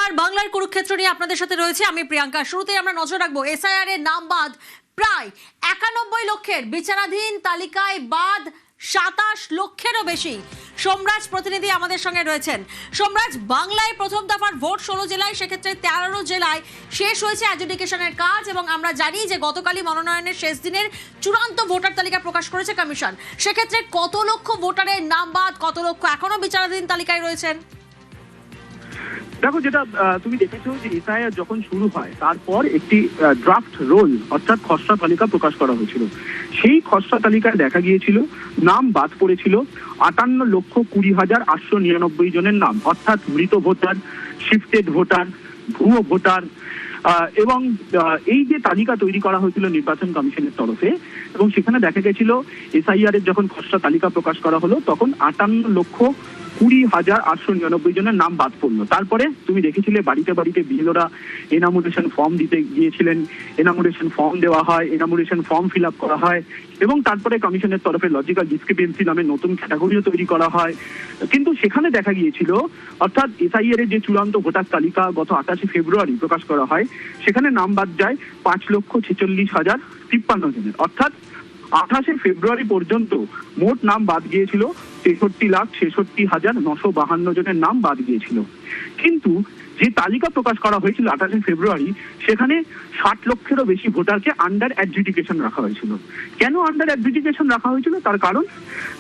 নমস্কার, বাংলার কুরুক্ষেত্র নিয়ে আপনাদের সাথে রয়েছে আমি প্রিয়াঙ্কা। শুরুতেই আমরা নজর রাখবো এসআইআর এর নাম বাদ প্রায় 91 লক্ষের, বিচারাধীন তালিকায় বাদ 27 লক্ষেরও বেশি। সোমরাজ প্রতিনিধি আমাদের সঙ্গে রয়েছেন। সোমরাজ, বাংলায় প্রথম দফার ভোট 16 জেলায়, সেক্ষেত্রে 13 জেলায় শেষ হয়েছে অ্যাডজুডিকেশনের কাজ এবং আমরা জানি যে গতকালই মনোনয়নের শেষ দিনের চূড়ান্ত ভোটার তালিকা প্রকাশ করেছে কমিশন। সেক্ষেত্রে কত লক্ষ ভোটারের নাম বাদ, কত লক্ষ এখনো বিচারাধীন তালিকায় রয়েছেন? দেখো, যেটা তুমি দেখেছো যে এসআইআর যখন শুরু হয় তারপর একটি ড্রাফট রোল অর্থাৎ খসড়া তালিকা প্রকাশ করা হয়েছিল। সেই খসড়া তালিকায় দেখা গিয়েছিল নাম বাদ পড়েছিল 58,20,899 জনের নাম, অর্থাৎ মৃত ভোটার, শিফটেড ভোটার, ভুয়ো ভোটার। এবং এই যে তালিকা তৈরি করা হয়েছিল নির্বাচন কমিশনের তরফে, এবং সেখানে দেখা গেছিল এসআইআর এর যখন খসড়া তালিকা প্রকাশ করা হলো তখন 58,20,899 জনের নাম বাদ পড়লো। তারপরে তুমি দেখেছিলে বাড়িতে বাড়িতে বিএলওরা এনামুরেশন ফর্ম দিতে গিয়েছিলেন, এনামুরেশন ফর্ম দেওয়া হয়, এনামুরেশন ফর্ম ফিল আপ করা হয়, এবং তারপরে কমিশনের তরফে লজিক্যাল ডিসক্রিপেন্সি নামে নতুন ক্যাটাগরিও তৈরি করা হয়। কিন্তু সেখানে দেখা গিয়েছিল, অর্থাৎ এসআইআর এর যে চূড়ান্ত ভোটার তালিকা গত 28 ফেব্রুয়ারি প্রকাশ করা হয়, সেখানে নাম বাদ যায় 5,46,053 জনের। অর্থাৎ 28 ফেব্রুয়ারি পর্যন্ত মোট নাম বাদ গিয়েছিল 63,66,952 জনের নাম বাদ গিয়েছিল। কিন্তু যে তালিকা প্রকাশ করা হয়েছিল 28 ফেব্রুয়ারি, সেখানে 60 লক্ষেরও বেশি ভোটারকে আন্ডার অ্যাডজুডিকেশন রাখা হয়েছিল। কেন আন্ডার অ্যাডজুডিকেশন রাখা হয়েছিল? তার কারণ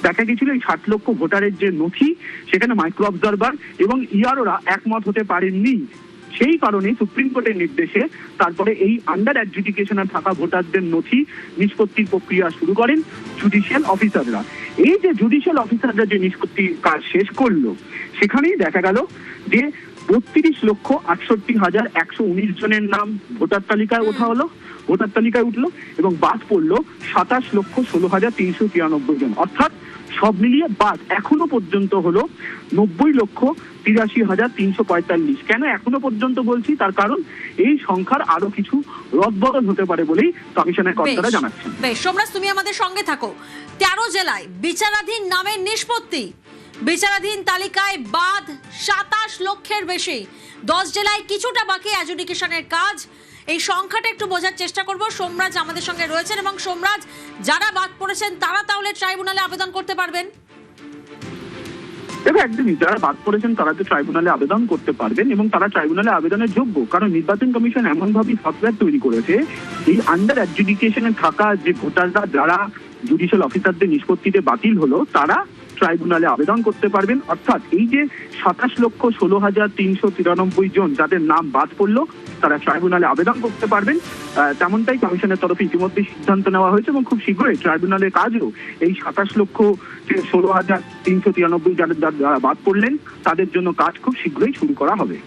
দেখা গেছিল এই 60 লক্ষ ভোটারের যে নথি, সেখানে মাইক্রো অবজারভার এবং ইআরওরা একমত হতে পারেননি। সেই কারণে সুপ্রিম কোর্টের নির্দেশে তারপরে এই আন্ডার অ্যাডজুডিকেশনে থাকা ভোটারদের নথি নিষ্পত্তির প্রক্রিয়া শুরু করেন জুডিশিয়াল অফিসাররা। এই যে জুডিশিয়াল অফিসাররা যে নিষ্পত্তির কাজ শেষ করলো, সেখানেই দেখা গেল যে 32,68,119 জনের নাম ভোটার তালিকায় উঠলো এবং বাদ পড়লো 27,16,393 জন। অর্থাৎ সব মিলিয়ে বাদ এখনো পর্যন্ত হলো 90,83,345। কেন এখনো পর্যন্ত বলছি? তার কারণ এই সংখ্যার আরো কিছু রদবদল হতে পারে বলেই কমিশনের কর্তারা জানাচ্ছেন। বেশ, সোমরাজ, তুমি আমাদের সঙ্গে থাকো। 13 জেলায় বিচারাধীন নামের নিষ্পত্তি, বিচারাধীন তালিকায় বাদ 27 লক্ষের বেশি। 10 জেলায় কিছুটা বাকি অ্যাডজুডিকেশনের কাজ। এই সংখ্যাটা একটু বোঝার চেষ্টা করব। সোমরাজ আমাদের সঙ্গে রয়েছেন, এবং সোমরাজ, যারা বাদ পড়েছেন তারা তাহলে ট্রাইব্যুনালে আবেদন করতে পারবেন? দেখো, একদমই, যারা বাদ পড়েছেন তারা তো ট্রাইব্যুনালে আবেদন করতে পারবেন এবং তারা ট্রাইব্যুনালে আবেদনের যোগ্য। কারণ নির্বাচন কমিশন এমনভাবে সফটওয়্যার তৈরি করেছে, এই আন্ডার অ্যাডজুডিকেশনে থাকা যে ভোটাররা যারা জুডিশিয়াল অফিসারদের নিষ্পত্তিতে বাতিল হলো, তারা ট্রাইব্যুনালে আবেদন করতে পারবেন। অর্থাৎ এই যে 27,16,393 জন যাদের নাম বাদ পড়লো, তারা ট্রাইব্যুনালে আবেদন করতে পারবেন। তেমনটাই কমিশনের তরফে ইতিমধ্যে সিদ্ধান্ত নেওয়া হয়েছে এবং খুব শীঘ্রই ট্রাইব্যুনালের কাজও এই 27,16,393 যারা বাদ পড়লেন তাদের জন্য কাজ খুব শীঘ্রই শুরু করা হবে।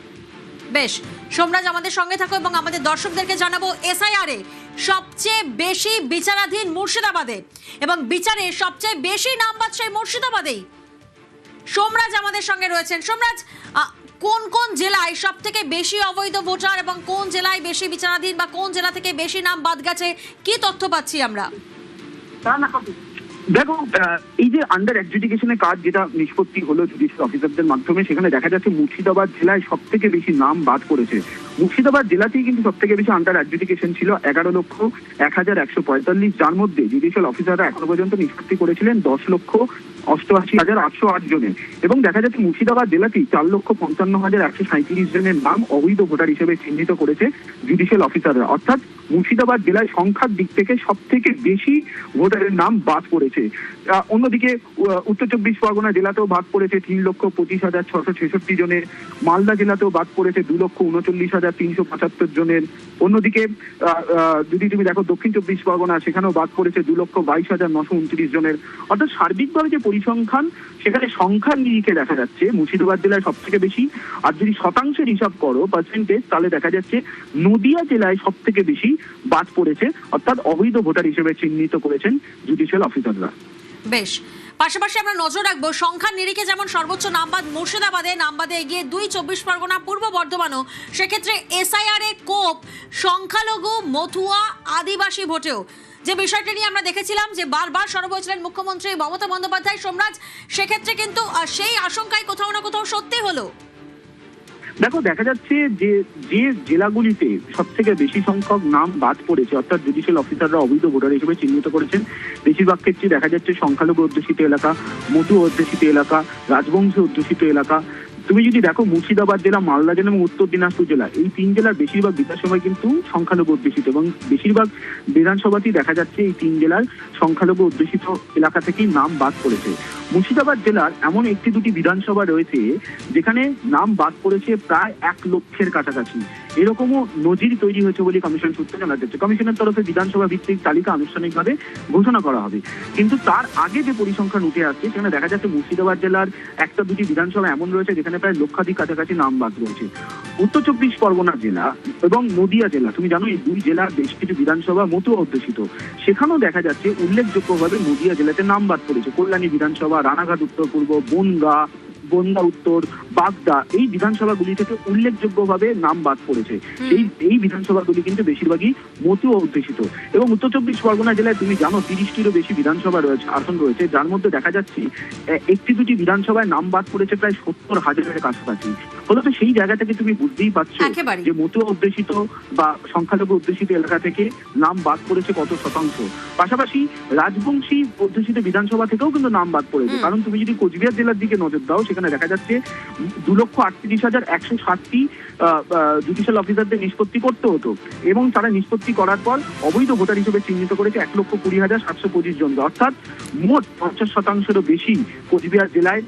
বেশ, সোমরাজ আমাদের সঙ্গে থাকো এবং আমাদের দর্শকদেরকে জানাবো, এসআইআর এ সবচেয়ে বেশি বিচারাধীন মুর্শিদাবাদে এবং বিচারে সবচেয়ে বেশি নাম বাদ সেই মুর্শিদাবাদেই। সোমরাজ আমাদের সঙ্গে রয়েছেন। সোমরাজ, কোন কোন জেলায় সব থেকে বেশি অবৈধ ভোটার এবং কোন জেলায় বেশি বিচারাধীন, বা কোন জেলা থেকে বেশি নাম বাদ গেছে, কি তথ্য পাচ্ছি আমরা? দেখো, এই যে আন্ডার অ্যাডজুডিকেশনের কাজ যেটা নিষ্পত্তি হলো জুডিশিয়াল অফিসারদের মাধ্যমে, সেখানে দেখা যাচ্ছে মুর্শিদাবাদ জেলায় সব থেকে বেশি নাম বাদ পড়েছে। মুর্শিদাবাদ জেলাতেই কিন্তু সব থেকে বেশি আন্ডার অ্যাডজুডিকেশন ছিল 11,01,140, যার মধ্যে জুডিশিয়াল অফিসাররা এখনো পর্যন্ত নিষ্পত্তি করেছিলেন 10,88,108 জনের। এবং দেখা যাচ্ছে মুর্শিদাবাদ জেলাতেই 4,55,137 জনের নাম অবৈধ ভোটার হিসেবে চিহ্নিত করেছে জুডিশিয়াল অফিসাররা। অর্থাৎ মুর্শিদাবাদ জেলায় সংখ্যার দিক থেকে সব থেকে বেশি ভোটারের নাম বাদ পড়েছে। অন্যদিকে উত্তর 24 পরগনা জেলাতেও বাদ পড়েছে 3,25,666 জনের। মালদা জেলাতেও বাদ পড়েছে 2,39,375 জনের। অন্যদিকে যদি তুমি দেখো দক্ষিণ 24 পরগনা, সেখানেও বাদ পড়েছে 2,22,929 জনের। অর্থাৎ সার্বিকভাবে যে পরিসংখ্যান, সেখানে সংখ্যার নিরিখে দেখা যাচ্ছে মুর্শিদাবাদ জেলায় সব থেকে বেশি। আর যদি শতাংশের হিসাব করো, পার্সেন্টেজ, তাহলে দেখা যাচ্ছে নদিয়া জেলায় সব থেকে বেশি বাদ পড়েছে, অর্থাৎ অবৈধ ভোটার হিসেবে চিহ্নিত করেছেন জুডিশিয়াল অফিসাররা। বেশ, পাশাপাশি আমরা নজর রাখবো সংখ্যার নিরিখে যেমন সর্বোচ্চ নামবাদ মুর্শিদাবাদে, নামবাদে এগিয়ে 2 24 পরগনা, পূর্ব বর্ধমানও। সেক্ষেত্রে এসআইআর এ কোপ সংখ্যালঘু, মথুয়া, আদিবাসী ভোটেও, যে বিষয়টি নিয়ে আমরা দেখেছিলাম যে বারবার সরব হয়েছিলেন মুখ্যমন্ত্রী মমতা বন্দ্যোপাধ্যায়। সোমরাজ, সেক্ষেত্রে কিন্তু সেই আশঙ্কায় কোথাও না কোথাও সত্যি হলো। দেখো, দেখা যাচ্ছে যে যে জেলাগুলিতে সব থেকে বেশি সংখ্যক নাম বাদ পড়েছে, অর্থাৎ জুডিশিয়াল অফিসাররা অবৈধ ভোটার হিসেবে চিহ্নিত করেছেন, বেশিরভাগ ক্ষেত্রে দেখা যাচ্ছে সংখ্যালঘু অধ্যুষিত এলাকা, মধু অধ্যুষিত এলাকা, রাজবংশী অধ্যুষিত এলাকা। তুমি যদি দেখো, মুর্শিদাবাদ জেলা, মালদা জেলা এবং উত্তর দিনাজপুর জেলা, এই তিন জেলার বেশিরভাগ বিধানসভায় কিন্তু সংখ্যালঘু অধ্যুষিত, এবং বেশিরভাগ বিধানসভাতেই দেখা যাচ্ছে এই তিন জেলার সংখ্যালঘু অধ্যুষিত এলাকা থেকেই নাম বাদ পড়েছে। মুর্শিদাবাদ জেলার এমন একটি দুটি বিধানসভা রয়েছে যেখানে নাম বাদ পড়েছে প্রায় 1 লক্ষের কাছাকাছি। এরকমও নজির তৈরি হয়েছে বলে কমিশন সূত্রে জানা যাচ্ছে। কমিশনের তরফে বিধানসভা ভিত্তিক তালিকা আনুষ্ঠানিকভাবে ঘোষণা করা হবে, কিন্তু তার আগে যে পরিসংখ্যান উঠে আসছে সেখানে দেখা যাচ্ছে মুর্শিদাবাদ জেলার একটা দুটি বিধানসভা এমন রয়েছে যেখানে প্রায় লক্ষাধিক কাছাকাছি নাম বাদ রয়েছে। উত্তর চব্বিশ পরগনা জেলা এবং নদিয়া জেলা, তুমি জানো এই দুই জেলার বেশ কিছু বিধানসভা মতো অধ্যুষিত, সেখানেও দেখা যাচ্ছে উল্লেখযোগ্যভাবে নদিয়া জেলাতে নাম বাদ পড়েছে। কল্যাণী বিধানসভা, রানাঘাট উত্তর পূর্ব, বনগা উত্তর, বাগদা, এই বিধানসভাগুলি থেকে উল্লেখযোগ্যভাবে নাম বাদ পড়েছে। এই বিধানসভাগুলি কিন্তু বেশিরভাগই মতো অধ্যুষিত। এবং উত্তর চব্বিশ পরগনা জেলায় তুমি জানো 30টিরও বেশি বিধানসভা রয়েছে, আসন রয়েছে, যার মধ্যে দেখা যাচ্ছে একটি দুটি বিধানসভায় নাম বাদ পড়েছে প্রায় 70,000-এর কাছাকাছি। ফলত সেই জায়গা থেকে তুমি বুঝতেই পারছো যে মতো অধ্যুষিত বা সংখ্যালঘু অধ্যুষিত এলাকা থেকে নাম বাদ পড়েছে কত শতাংশ। পাশাপাশি রাজবংশী অধ্যুষিত বিধানসভা থেকেও কিন্তু নাম বাদ পড়েছে। কারণ তুমি যদি কোচবিহার জেলার দিকে নজর দাও, সেখানে দেখা যাচ্ছে 2,38,160টি জুডিশিয়াল অফিসারদের নিষ্পত্তি করতে হতো, এবং তারা নিষ্পত্তি করার পর অবৈধ ভোটার হিসেবে চিহ্নিত করেছে 1,20,725 জনকে, অর্থাৎ মোট 50%-এরও বেশি কোচবিহার জেলায়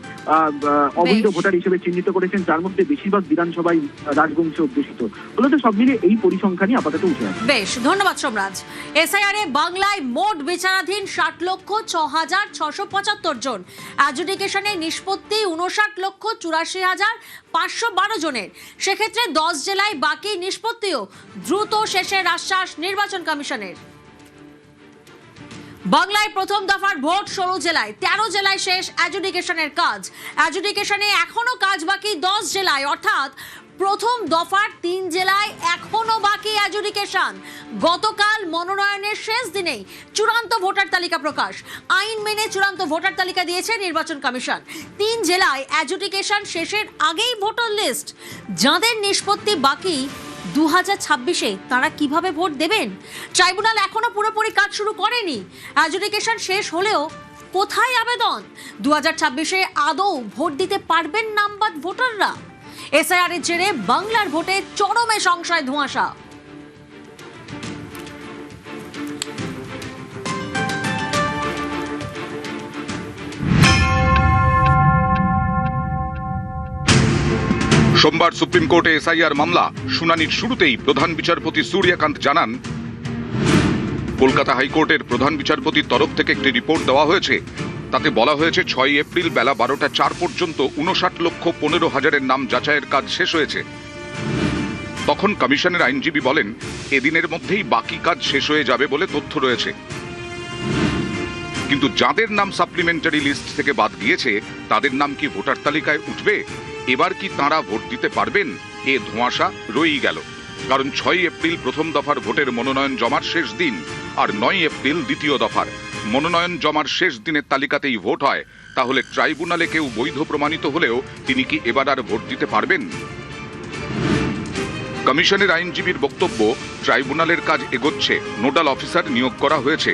অবৈধ ভোটার হিসেবে চিহ্নিত করেছেন, যার মধ্যে বেশিরভাগ বিধানসভায় রাজবংশী অধ্যুষিত। ফলত সব মিলিয়ে এই পরিসংখ্যানই আপাতত উঠে আসে। বেশ, ধন্যবাদ সোমরাজ। এসআইআর এ বাংলায় মোট বিচারাধীন 60,06,675 জন, অ্যাডজুডিকেশনে নিষ্পত্তি 59,84,512 জনের। সেক্ষেত্রে 10 জেলায় বাকি নিষ্পত্তিও দ্রুত শেষের আশ্বাস নির্বাচন কমিশনের। বাংলায় প্রথম দফার ভোট 16 জেলায়, 13 জেলায় শেষ অ্যাডজুডিকেশনের কাজ। অ্যাডজুডিকেশনে এখনো কাজ বাকি 10 জেলায়, অর্থাৎ প্রথম দফার 3 জেলায় এখনো বাকি অ্যাডজুডিকেশন। গতকাল মনোনয়নের শেষ দিনেই চূড়ান্ত ভোটার তালিকা প্রকাশ। আইন মেনে চূড়ান্ত ভোটার তালিকা দিয়েছে নির্বাচন কমিশন। 3 জেলায় অ্যাডজুডিকেশন শেষের আগেই ভোটার লিস্ট। যাদের নিষ্পত্তি বাকি 2026-এ তারা কিভাবে ভোট দেবেন? ট্রাইব্যুনাল এখনো পুরোপুরি কাজ শুরু করেনি। অ্যাডজুডিকেশন শেষ হলেও কোথায় আবেদন? 2026-এ আদৌ ভোট দিতে পারবেন নামবাদ ভোটাররা? এসআইআর এর জেরে বাংলার ভোটে চরমে সংশয় ধোঁয়াশা। সোমবার সুপ্রিম কোর্টে এসআইআর মামলা শুনানির শুরুতেই প্রধান বিচারপতি সূর্যকান্ত জানান, কলকাতা হাইকোর্টের প্রধান বিচারপতির তরফ থেকে একটি রিপোর্ট দেওয়া হয়েছে। তাতে বলা হয়েছে 6 এপ্রিল বেলা 12টা 4 পর্যন্ত 59,15,000-এর নাম যাচাইয়ের কাজ শেষ হয়েছে। তখন কমিশনের আইনজীবী বলেন, এদিনের মধ্যেই বাকি কাজ শেষ হয়ে যাবে বলে তথ্য রয়েছে। কিন্তু যাদের নাম সাপ্লিমেন্টারি লিস্ট থেকে বাদ গিয়েছে তাদের নাম কি ভোটার তালিকায় উঠবে? এবার কি তাঁরা ভোট দিতে পারবেন? এ ধোঁয়াশা রয়েই গেল। কারণ 6 এপ্রিল প্রথম দফার ভোটের মনোনয়ন জমার শেষ দিন, আর 9 এপ্রিল দ্বিতীয় দফার। মনোনয়ন জমার শেষ দিনের তালিকাতেই ভোট হয়, তাহলে ট্রাইব্যুনালে কেউ বৈধ প্রমাণিত হলেও তিনি কি এবার আর ভোট দিতে পারবেন? কমিশনের আইনজীবীর বক্তব্য, ট্রাইব্যুনালের কাজ এগোচ্ছে, নোডাল অফিসার নিয়োগ করা হয়েছে।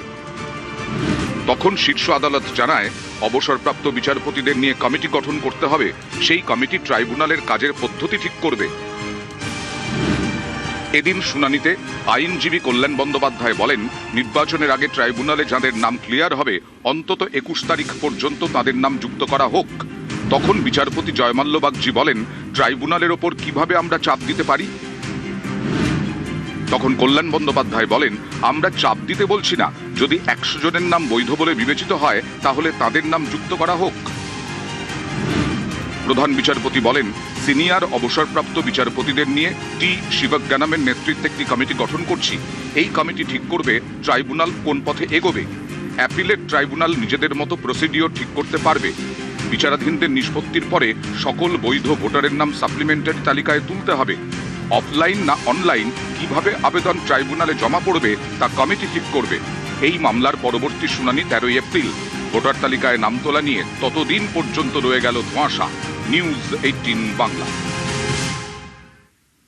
তখন শীর্ষ আদালত জানায়, অবসরপ্রাপ্ত বিচারপতিদের নিয়ে কমিটি গঠন করতে হবে। সেই কমিটি ট্রাইব্যুনালের কাজের পদ্ধতি ঠিক করবে। এদিন শুনানিতে আইনজীবী কল্যাণ বন্দ্যোপাধ্যায় বলেন, নির্বাচনের আগে ট্রাইব্যুনালে যাদের নাম ক্লিয়ার হবে অন্তত 21 তারিখ পর্যন্ত তাদের নাম যুক্ত করা হোক। তখন বিচারপতি জয়মাল্য বাগচি বলেন, ট্রাইব্যুনালের ওপর কিভাবে আমরা চাপ দিতে পারি? তখন কল্যাণ বন্দ্যোপাধ্যায় বলেন, আমরা চাপ দিতে বলছি না, যদি 100 জনের নাম বৈধ বলে বিবেচিত হয় তাহলে তাদের নাম যুক্ত করা হোক। প্রধান বিচারপতি বলেন, সিনিয়র অবসরপ্রাপ্ত বিচারপতিদের নিয়ে টি শিবজ্ঞানমের নেতৃত্বে একটি কমিটি গঠন করছি। এই কমিটি ঠিক করবে ট্রাইব্যুনাল কোন পথে এগোবে। অ্যাপিলেট ট্রাইব্যুনাল নিজেদের মতো প্রসিডিওর ঠিক করতে পারবে। বিচারাধীনদের নিষ্পত্তির পরে সকল বৈধ ভোটারের নাম সাপ্লিমেন্টারি তালিকায় তুলতে হবে। অফলাইন না অনলাইন কিভাবে আবেদন ট্রাইব্যুনালে জমা পড়বে তা কমিটি ঠিক করবে। এই মামলার পরবর্তী শুনানি 13 এপ্রিল। ভোটার তালিকায় নাম তোলা নিয়ে ততদিন পর্যন্ত রয়ে গেল ধোঁয়াশা। নিউজ 18 বাংলা।